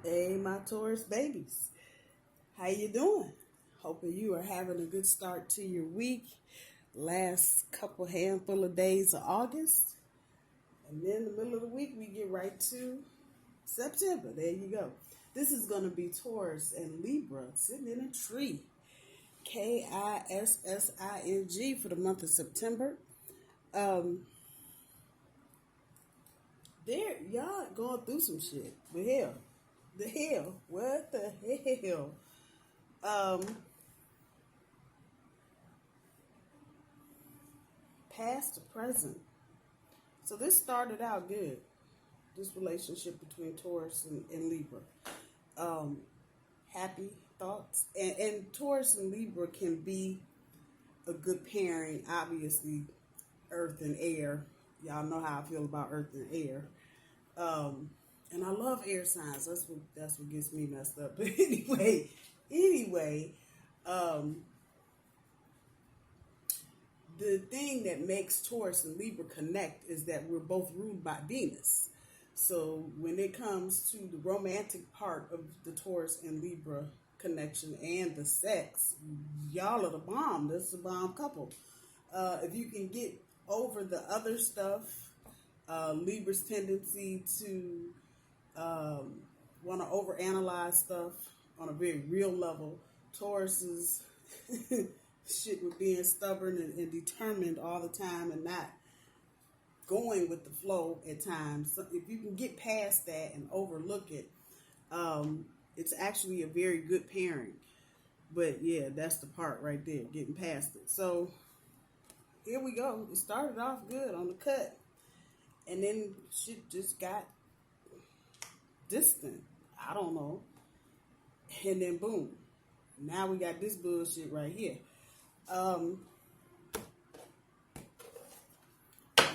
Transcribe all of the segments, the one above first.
Hey, my Taurus babies. How you doing? Hoping you are having a good start to your week. Last couple handful of days of August. And then in the middle of the week, we get right to September. There you go. This is going to be Taurus and Libra sitting in a tree. Kissing for the month of September. Y'all going through some shit. The hell? What the hell? Past to present. So this started out good. This relationship between Taurus and Libra. Happy thoughts. And Taurus and Libra can be a good pairing. Obviously, earth and air. Y'all know how I feel about earth and air. And I love air signs. That's what gets me messed up. But anyway, the thing that makes Taurus and Libra connect is that we're both ruled by Venus. So when it comes to the romantic part of the Taurus and Libra connection and the sex, y'all are the bomb. This is a bomb couple. If you can get over the other stuff, Libra's tendency to want to overanalyze stuff on a very real level. Taurus's shit with being stubborn and determined all the time and not going with the flow at times. So if you can get past that and overlook it, it's actually a very good pairing. But yeah, that's the part right there, getting past it. So here we go. It started off good on the cut, and then shit just got distant. I don't know. And then boom. Now we got this bullshit right here. And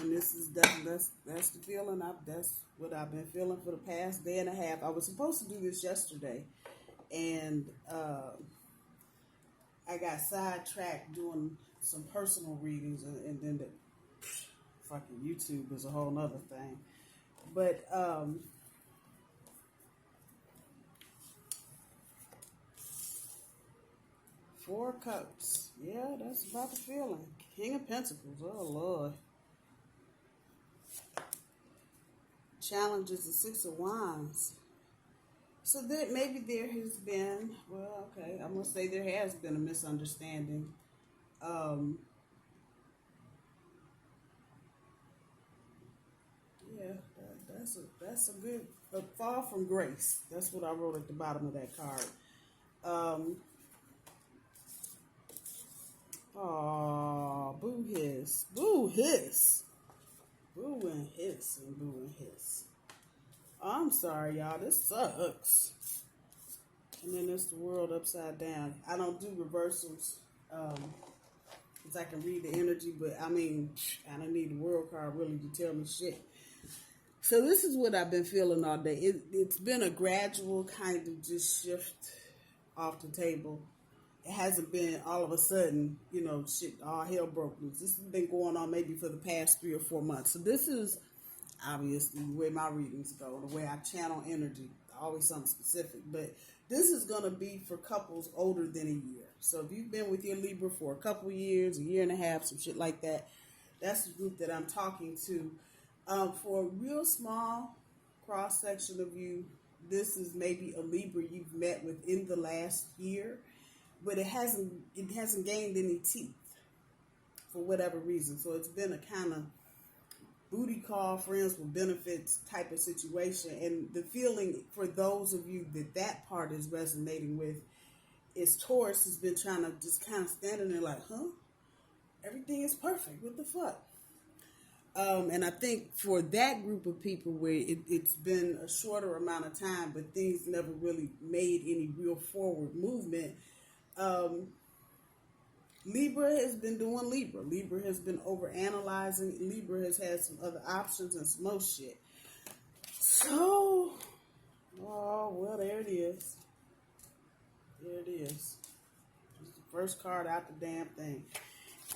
this is that's the feeling. That's what I've been feeling for the past day and a half. I was supposed to do this yesterday, and I got sidetracked doing some personal readings, and then the fucking YouTube is a whole nother thing. But Four Cups. Yeah, that's about the feeling. King of Pentacles. Oh, Lord. Challenges the Six of Wands. So that maybe there has been, well, okay, I'm going to say there has been a misunderstanding. Yeah, that's a good, a fall from grace. That's what I wrote at the bottom of that card. Boo hiss. Boo hiss. Boo and hiss and boo and hiss. I'm sorry, y'all. This sucks. And then it's the world upside down. I don't do reversals because I can read the energy, but I mean, I don't need the world card really to tell me shit. So this is what I've been feeling all day. It's been a gradual kind of just shift off the table. It hasn't been all of a sudden, shit, all hell broke loose. This has been going on maybe for the past 3 or 4 months. So this is obviously the way my readings go, the way I channel energy, always something specific. But this is going to be for couples older than a year. So if you've been with your Libra for a couple years, a year and a half, some shit like that, that's the group that I'm talking to. For a real small cross-section of you, this is maybe a Libra you've met within the last year, but it hasn't gained any teeth for whatever reason. So it's been a kind of booty call, friends with benefits type of situation. And the feeling for those of you that part is resonating with is Taurus has been trying to just kind of standing there like, huh? Everything is perfect. What the fuck? And I think for that group of people where it's been a shorter amount of time, but things never really made any real forward movement, Libra has been doing Libra. Libra has been overanalyzing. Libra has had some other options and some more shit. So, well, there it is. There it is. It's the first card out the damn thing.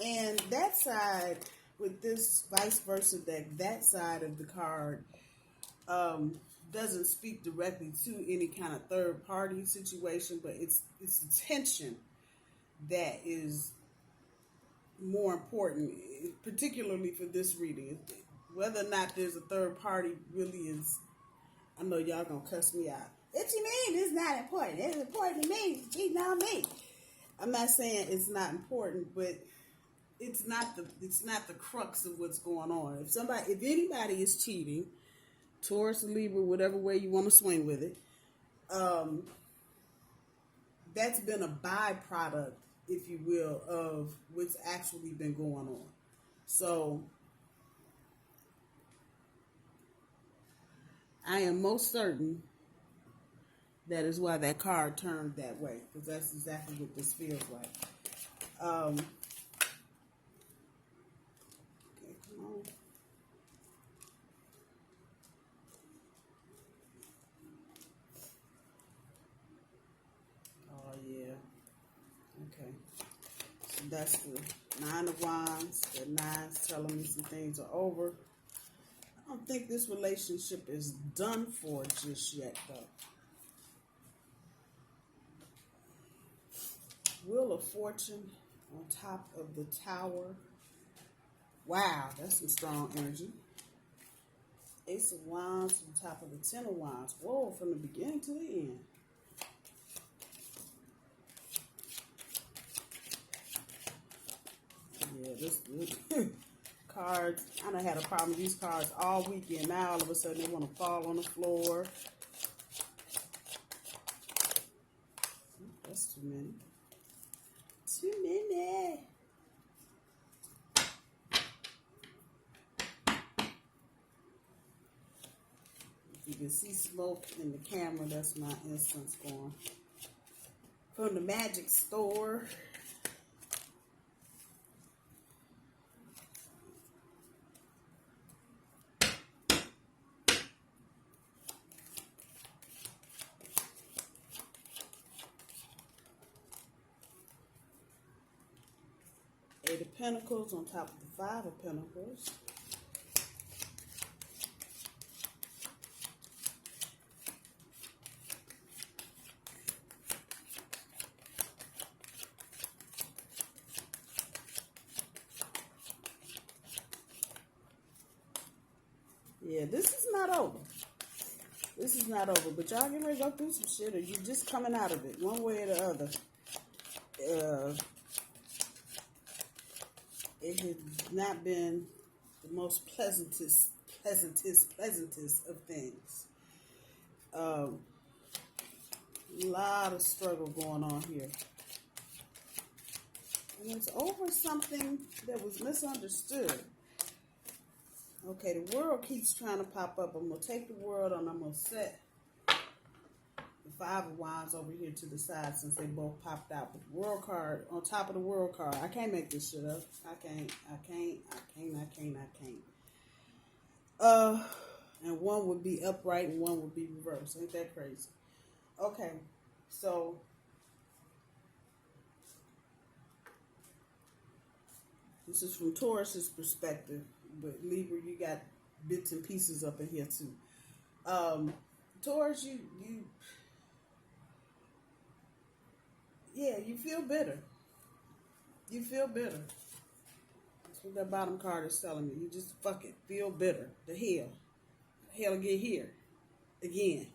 And that side, with this vice versa deck, that side of the card doesn't speak directly to any kind of third party situation, but it's the tension that is more important, particularly for this reading. Whether or not there's a third party really is, I know y'all gonna cuss me out. What you mean it's not important? It's important to me. It's cheating on me. I'm not saying it's not important, but it's not the crux of what's going on. If anybody is cheating, Taurus, Libra, whatever way you want to swing with it, that's been a byproduct, if you will, of what's actually been going on. So I am most certain that is why that card turned that way, because that's exactly what this feels like. Okay, come on. Oh, yeah. Okay. So that's the Nine of Wands. The Nine's telling me some things are over. I don't think this relationship is done for just yet, though. Wheel of Fortune on top of the Tower. Wow, that's some strong energy. Ace of Wands on top of the Ten of Wands. Whoa, from the beginning to the end. Yeah, this cards. I done had a problem with these cards all weekend. Now all of a sudden they want to fall on the floor. That's too many. Too many. You can see smoke in the camera. That's my incense going from the magic store. Eight of Pentacles on top of the Five of Pentacles. Yeah, this is not over. This is not over, but y'all get ready to go through some shit, or you just coming out of it one way or the other. It has not been the most pleasantest of things. A lot of struggle going on here. And it's over something that was misunderstood. Okay, the World keeps trying to pop up. I'm going to take the World and I'm going to set the Five of Wands over here to the side since they both popped out. But the World card, on top of the World card, I can't make this shit up. I can't. And one would be upright and one would be reversed. Ain't that crazy? Okay, so this is from Taurus's perspective, but Libra, you got bits and pieces up in here too. Taurus, you feel bitter. You feel bitter. That's what that bottom card is telling me. You just fucking feel bitter. The hell get here again.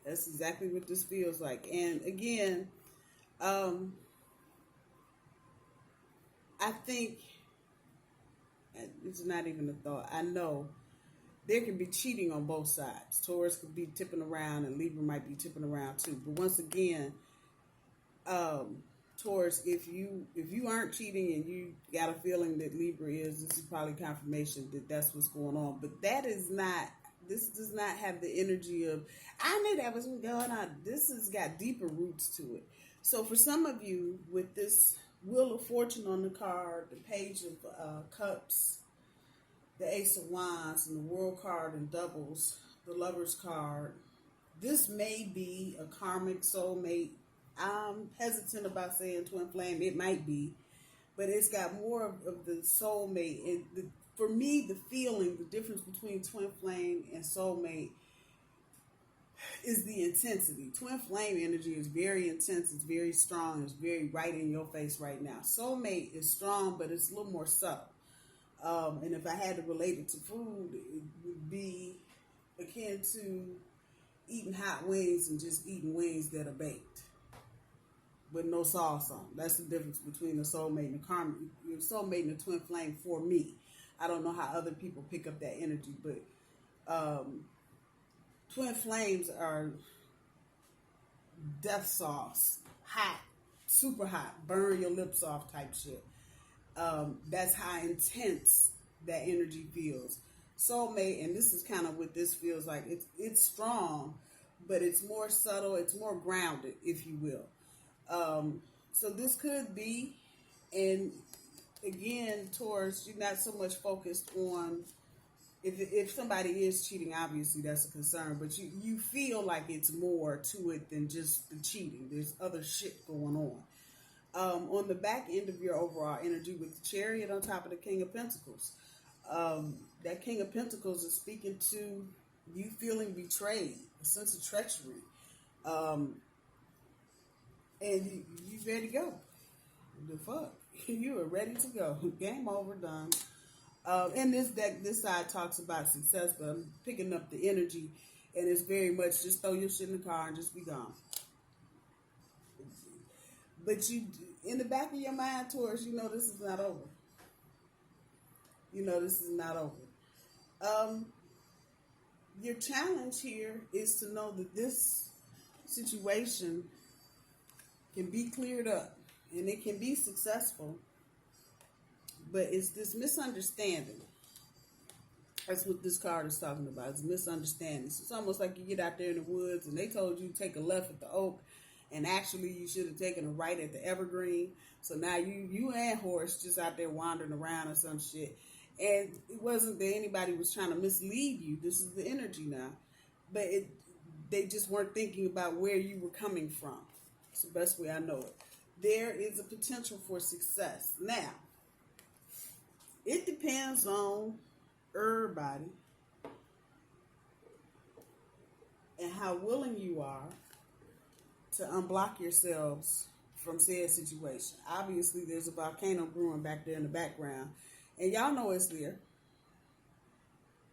That's exactly what this feels like. And again, I think it's not even a thought. I know there can be cheating on both sides. Taurus could be tipping around and Libra might be tipping around too. But once again, Taurus, if you aren't cheating and you got a feeling that Libra is, this is probably confirmation that that's what's going on. But this does not have the energy of, I knew that was going on. This has got deeper roots to it. So for some of you, with this Wheel of Fortune on the card, the Page of Cups, the Ace of Wands, and the World card in doubles, the Lover's card, this may be a karmic soulmate. I'm hesitant about saying twin flame. It might be, but it's got more of the soulmate. For me, the feeling, the difference between twin flame and soulmate is the intensity. Twin flame energy is very intense. It's very strong. It's very right in your face right now. Soulmate is strong, but it's a little more subtle. And if I had to relate it to food, it would be akin to eating hot wings and just eating wings that are baked with no sauce on. That's the difference between a soulmate and a karma. Your soulmate and a twin flame for me. I don't know how other people pick up that energy, but twin flames are death sauce, hot, super hot, burn your lips off type shit. That's how intense that energy feels. Soulmate, and this is kind of what this feels like. It's strong, but it's more subtle. It's more grounded, if you will. So this could be, and again, Taurus, you're not so much focused on if somebody is cheating. Obviously, that's a concern, but you feel like it's more to it than just the cheating. There's other shit going on. On the back end of your overall energy with the Chariot on top of the King of Pentacles. That King of Pentacles is speaking to you feeling betrayed, a sense of treachery. And you ready to go. The fuck? You are ready to go. Game over, done. In this deck, this side talks about success, but I'm picking up the energy, and it's very much just throw your shit in the car and just be gone. But you, in the back of your mind, Taurus, you know this is not over. You know this is not over. Your challenge here is to know that this situation can be cleared up and it can be successful, but it's this misunderstanding. That's what this card is talking about. It's misunderstanding. It's almost like you get out there in the woods and they told you to take a left at the oak, and actually you should have taken a right at the evergreen. So now you and horse just out there wandering around or some shit. And it wasn't that anybody was trying to mislead you. This is the energy now. But they just weren't thinking about where you were coming from. It's the best way I know it. There is a potential for success. Now, it depends on everybody and how willing you are to unblock yourselves from said situation. Obviously, there's a volcano brewing back there in the background, and y'all know it's there.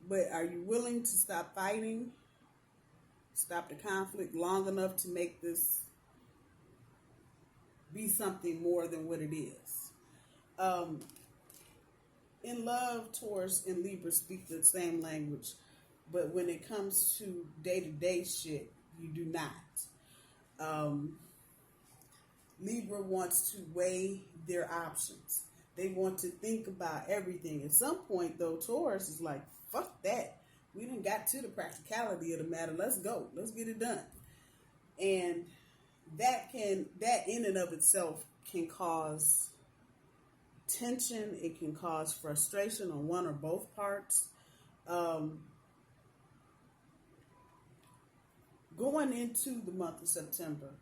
But are you willing to stop fighting, stop the conflict long enough to make this be something more than what it is? In love, Taurus and Libra speak the same language, but when it comes to day-to-day shit, you do not. Libra wants to weigh their options. They want to think about everything. At some point, though, Taurus is like, fuck that. We done got to the practicality of the matter. Let's go. Let's get it done. And that in and of itself can cause tension. It can cause frustration on one or both parts. Going into the month of September,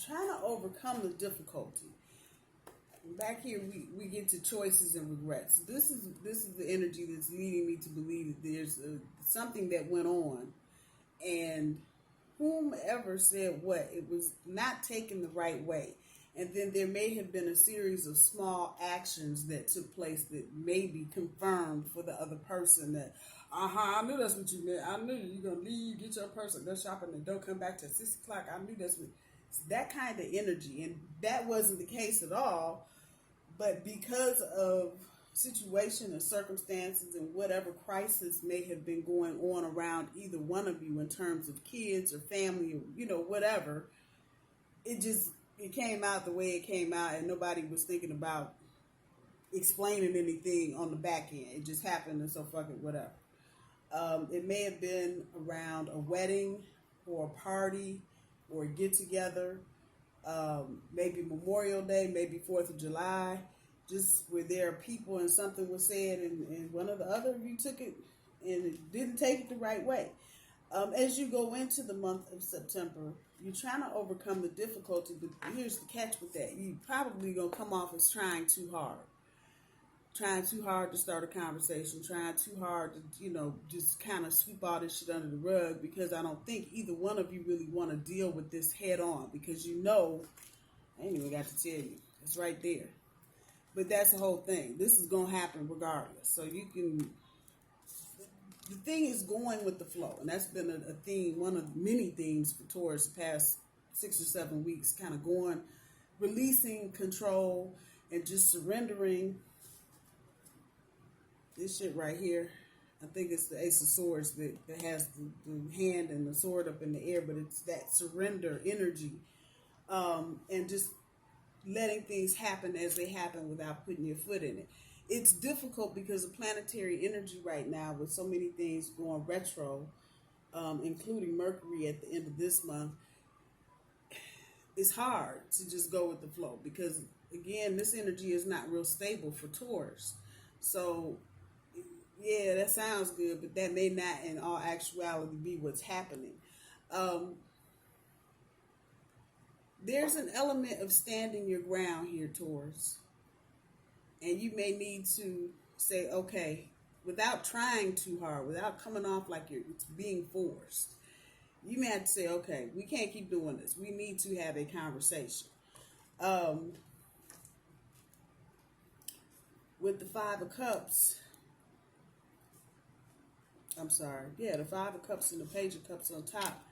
trying to overcome the difficulty. Back here, we get to choices and regrets. This is the energy that's leading me to believe that there's something that went on, and whomever said what, it was not taken the right way. And then there may have been a series of small actions that took place that may be confirmed for the other person that, I knew that's what you meant. I knew you were going to leave, get your person, go shopping, and don't come back till 6 o'clock. I knew that's what. It's that kind of energy. And that wasn't the case at all. But because of situation and circumstances and whatever crisis may have been going on around either one of you in terms of kids or family or, whatever, it came out the way it came out, and nobody was thinking about explaining anything on the back end. It just happened, and so fuck it, whatever. It may have been around a wedding or a party or a get-together, maybe Memorial Day, maybe 4th of July, just where there are people and something was said and one or the other of you took it and it didn't take it the right way. As you go into the month of September, you're trying to overcome the difficulty, but here's the catch with that. You probably going to come off as trying too hard. trying too hard to start a conversation, trying too hard to, just kind of sweep all this shit under the rug, because I don't think either one of you really want to deal with this head on, because I ain't even got to tell you. It's right there. But that's the whole thing. This is going to happen regardless. So the thing is going with the flow. And that's been a theme, one of many themes for Taurus the past 6 or 7 weeks, kind of releasing control and just surrendering. This shit right here, I think it's the Ace of Swords that has the hand and the sword up in the air, but it's that surrender energy, and just letting things happen as they happen without putting your foot in it. It's difficult because of planetary energy right now, with so many things going retro, including Mercury at the end of this month. It's hard to just go with the flow because, again, this energy is not real stable for Taurus. So, yeah, that sounds good, but that may not in all actuality be what's happening. There's an element of standing your ground here, Taurus. And you may need to say, okay, without trying too hard, without coming off like it's being forced. You may have to say, okay, we can't keep doing this. We need to have a conversation. With the Five of Cups, the Five of Cups and the Page of Cups on top,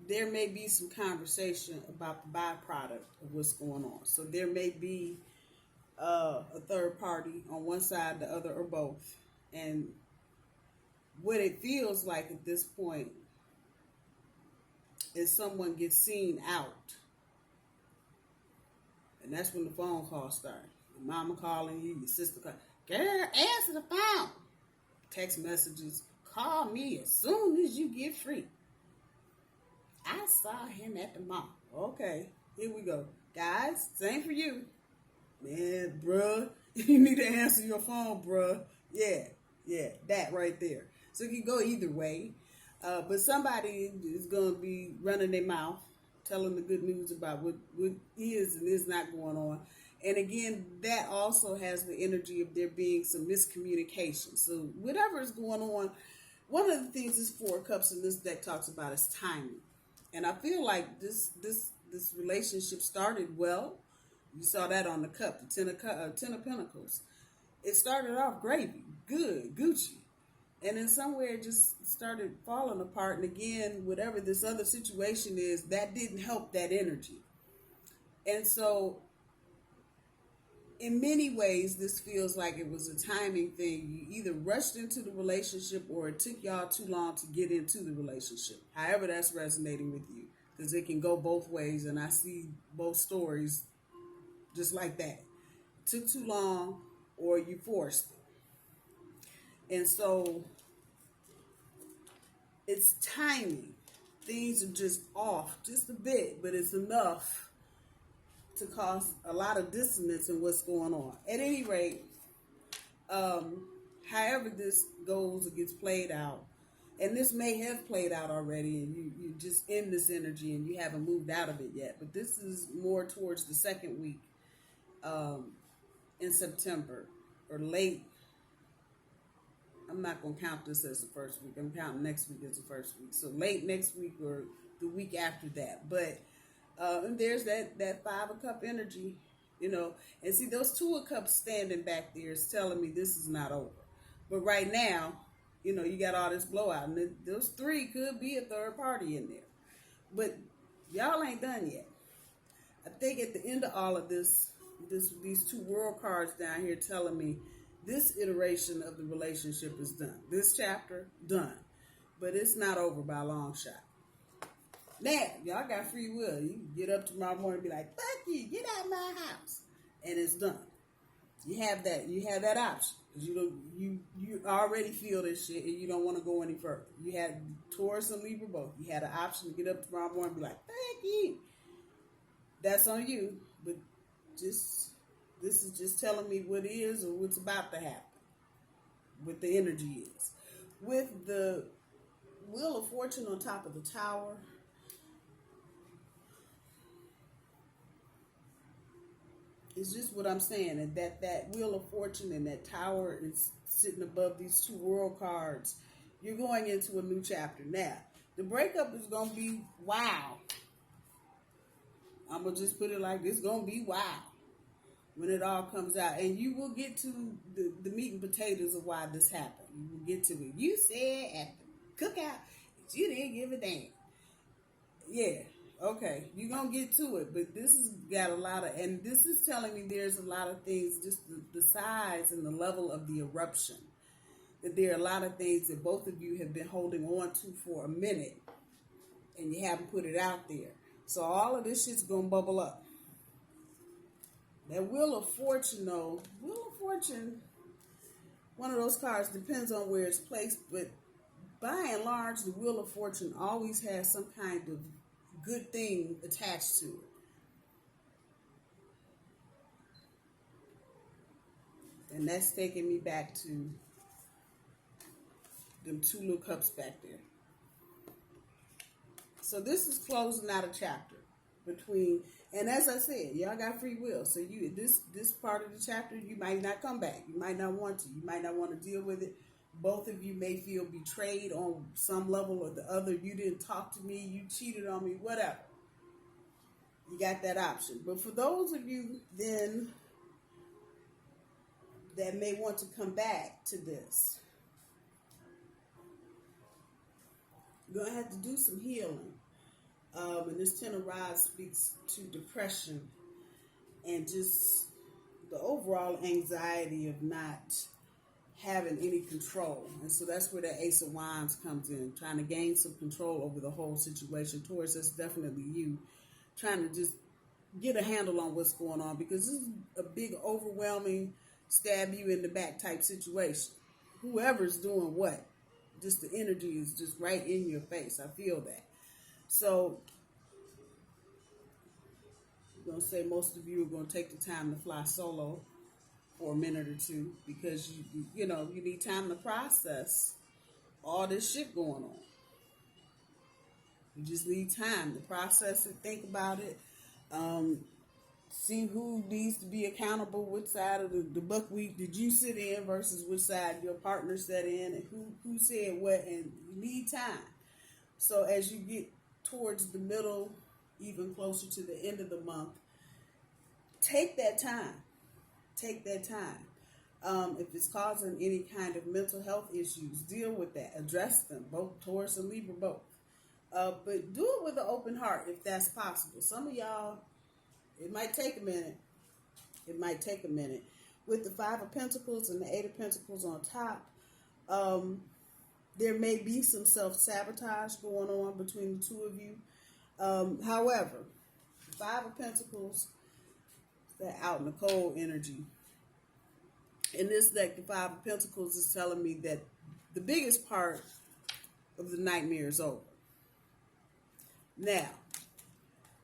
there may be some conversation about the byproduct of what's going on. So there may be a third party on one side, the other, or both. And what it feels like at this point is someone gets seen out. And that's when the phone calls start. Your mama calling you, your sister calling. Girl, answer the phone. Text messages. Call me as soon as you get free. I saw him at the mall. Okay, here we go. Guys, same for you. Man, bruh, you need to answer your phone, bruh. Yeah, that right there. So it can go either way. But somebody is going to be running their mouth, telling the good news about what is and is not going on. And again, that also has the energy of there being some miscommunication. So whatever is going on, one of the things this Four of Cups in this deck talks about is timing. And I feel like this relationship started well. You saw that on the cup, the Ten of Pentacles. It started off gravy, good, Gucci. And then somewhere it just started falling apart. And again, whatever this other situation is, that didn't help that energy. And so, in many ways, this feels like it was a timing thing. You either rushed into the relationship or it took y'all too long to get into the relationship. However that's resonating with you. Because it can go both ways, and I see both stories just like that. It took too long or you forced it. And so it's timing. Things are just off just a bit, but it's enough to cause a lot of dissonance in what's going on. At any rate, however this goes or gets played out, and this may have played out already, and you just in this energy and you haven't moved out of it yet, but this is more towards the second week in September, or late. I'm not going to count this as the first week. I'm counting next week as the first week. So late next week or the week after that. But and there's that Five of Cup energy, And see, those Two of Cups standing back there is telling me this is not over. But right now, you got all this blowout. And those three could be a third party in there. But y'all ain't done yet. I think at the end of all of this, these two world cards down here telling me this iteration of the relationship is done. This chapter, done. But it's not over by a long shot. Now, y'all got free will. You can get up tomorrow morning and be like, fuck you, get out of my house. And it's done. You have that option. Because you already feel this shit and you don't want to go any further. You had Taurus and Libra both. You had an option to get up tomorrow morning and be like, fuck you. That's on you. But this is just telling me what is or what's about to happen. What the energy is. With the Wheel of Fortune on top of the Tower, It's just what I'm saying, and that Wheel of Fortune and that Tower is sitting above these two world cards. You're going into a new chapter. Now, the breakup is going to be wow. I'm going to just put it like this. It's going to be wow when it all comes out. And you will get to the meat and potatoes of why this happened. You will get to it. You said at the cookout that you didn't give a damn. Yeah, okay. You're going to get to it. But this has got a lot of, and this is telling me there's a lot of things, just the size and the level of the eruption. That there are a lot of things that both of you have been holding on to for a minute. And you haven't put it out there. So all of this shit's going to bubble up. That Wheel of Fortune, though, Wheel of Fortune, one of those cards, depends on where it's placed, but by and large, the Wheel of Fortune always has some kind of good thing attached to it. And that's taking me back to them two little cups back there. So this is closing out a chapter between, and as I said, y'all got free will. So you this part of the chapter, you might not come back. You might not want to. You might not want to deal with it. Both of you may feel betrayed on some level or the other. You didn't talk to me. You cheated on me. Whatever. You got that option. But for those of you then that may want to come back to this, you're going to have to do some healing. And this Ten of Rods speaks to depression and just the overall anxiety of not having any control. And so that's where the Ace of Wands comes in, trying to gain some control over the whole situation. Taurus, that's definitely you trying to just get a handle on what's going on, because this is a big, overwhelming, stab you in the back type situation. Whoever's doing what, just the energy is just right in your face. I feel that. So I'm going to say most of you are going to take the time to fly solo for a minute or two, because you know, you need time to process all this shit going on. You just need time to process it, think about it, see who needs to be accountable, which side of the buckwheat did you sit in versus which side your partner sat in, and who said what, and you need time. So as you get towards the middle, even closer to the end of the month, take that time. Take that time. If it's causing any kind of mental health issues, deal with that. Address them, both Taurus and Libra, both. But do it with an open heart if that's possible. Some of y'all, it might take a minute. It might take a minute. With the Five of Pentacles and the Eight of Pentacles on top, there may be some self-sabotage going on between the two of you. However, the Five of Pentacles, that out in the cold energy. In this deck, the Five of Pentacles is telling me that the biggest part of the nightmare is over. Now,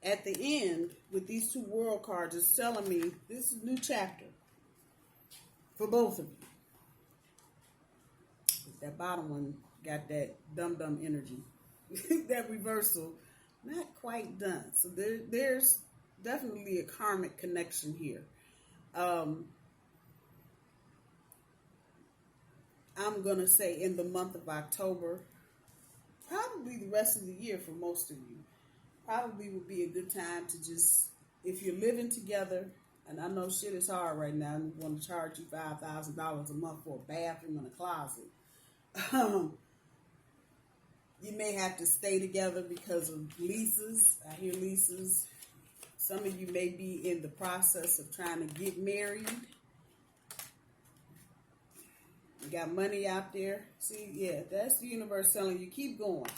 at the end, with these two world cards, it's telling me this is a new chapter for both of you. That bottom one got that dum-dum energy. That reversal, not quite done. So there's definitely a karmic connection here. I'm going to say in the month of October, probably the rest of the year for most of you, probably would be a good time to just, if you're living together, and I know shit is hard right now, and want to charge you $5,000 a month for a bathroom and a closet. You may have to stay together because of leases. I hear leases. Some of you may be in the process of trying to get married. You got money out there. See, yeah, that's the universe telling you, keep going.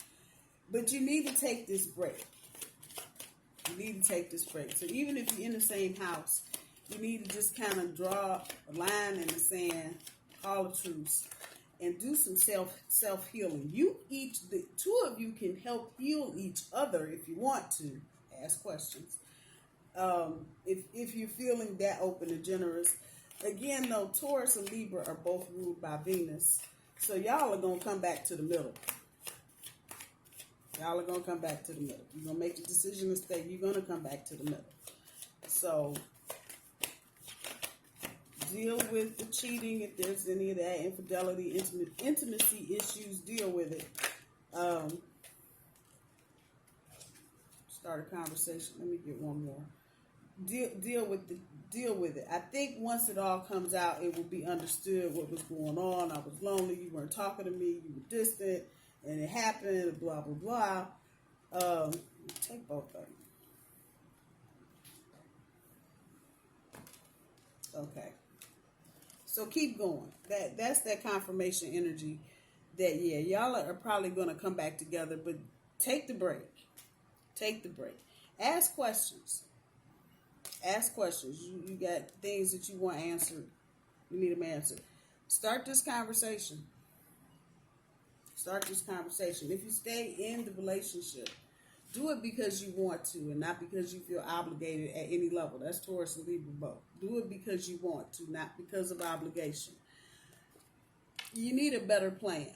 But you need to take this break. You need to take this break. So even if you're in the same house, you need to just kind of draw a line in the sand, call a truce, and do some self-healing. The two of you can help heal each other if you want to. Ask questions. If you're feeling that open and generous. Again, though, Taurus and Libra are both ruled by Venus. So y'all are going to come back to the middle. Y'all are going to come back to the middle. You're going to make the decision to stay. You're going to come back to the middle. So Deal with the cheating. If there's any of that infidelity, intimacy issues, deal with it. Start a conversation. Let me get one more. Deal with it. I think once it all comes out, it will be understood what was going on. I was lonely. You weren't talking to me. You were distant, and it happened. Blah blah blah. Take both of them. Okay. So keep going. That's that confirmation energy. That y'all are probably going to come back together, but take the break. Take the break. Ask questions. Ask questions. You got things that you want answered. You need them answered. Start this conversation. Start this conversation. If you stay in the relationship, do it because you want to and not because you feel obligated at any level. That's Taurus and Libra both. Do it because you want to, not because of obligation. You need a better plan.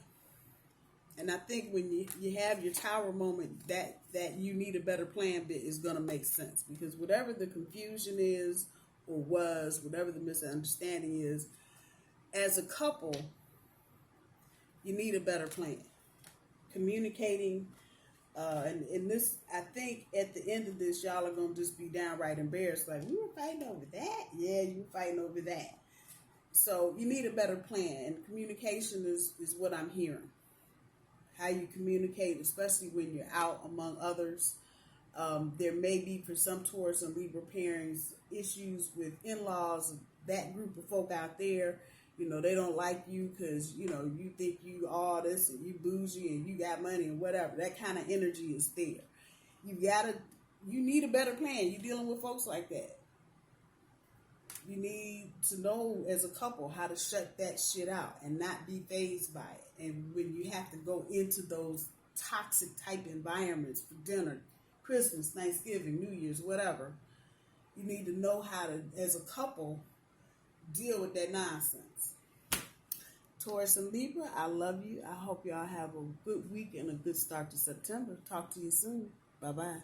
And I think when you have your tower moment, that you need a better plan bit is going to make sense. Because whatever the confusion is or was, whatever the misunderstanding is, as a couple, you need a better plan. Communicating, and this, I think at the end of this, y'all are going to just be downright embarrassed. Like, we were fighting over that? Yeah, you were fighting over that. So you need a better plan. And communication is what I'm hearing. How you communicate, especially when you're out among others. There may be, for some Taurus and Libra pairings, issues with in-laws, that group of folk out there. You know, they don't like you because, you know, you think you all this and you bougie and you got money and whatever. That kind of energy is there. You need a better plan. You're dealing with folks like that. You need to know as a couple how to shut that shit out and not be fazed by it. And when you have to go into those toxic type environments for dinner, Christmas, Thanksgiving, New Year's, whatever, you need to know how to, as a couple, deal with that nonsense. Taurus and Libra, I love you. I hope y'all have a good week and a good start to September. Talk to you soon. Bye-bye.